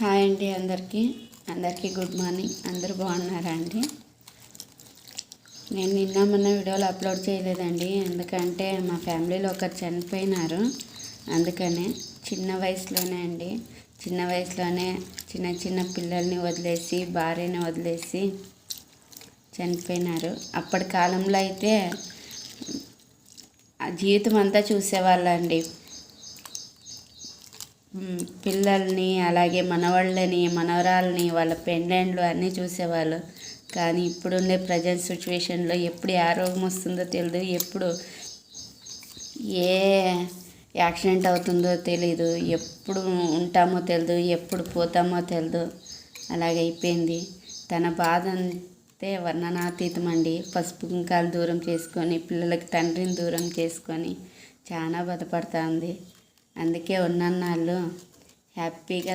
Hi అండి, అందరికీ good morning. అందరూ బాగున్నారా అండి? నేను నిన్న మొన్న వీడియోలు అప్లోడ్ చేయలేదండి, ఎందుకంటే మా ఫ్యామిలీలో ఒకరు చనిపోయినారు. అందుకనే చిన్న వయసులోనే చిన్న చిన్న పిల్లల్ని వదిలేసి, భార్యని వదిలేసి చనిపోయినారు. అప్పటి కాలంలో అయితే ఆ జీవితం అంతా చూసేవాళ్ళండి. పిల్లల్ని, అలాగే మనవాళ్ళని, మనవరాలని, వాళ్ళ పెండెంట్లు అన్నీ చూసేవాళ్ళు. కానీ ఇప్పుడుండే ప్రజెంట్ సిచ్యువేషన్లో ఎప్పుడు ఏ రోగం వస్తుందో తెలియదు, ఎప్పుడు ఏ యాక్సిడెంట్ అవుతుందో తెలీదు, ఎప్పుడు ఉంటామో తెలియదు, ఎప్పుడు పోతామో తెలియదు. అలాగే అయిపోయింది. తన బాధ అంతే వర్ణనాతీతం అండి. పసుపు కుంకాలు దూరం చేసుకొని, పిల్లలకి తండ్రిని దూరం చేసుకొని చాలా బాధపడుతూ ఉంది. అందుకే ఉన్నన్నాళ్ళు హ్యాపీగా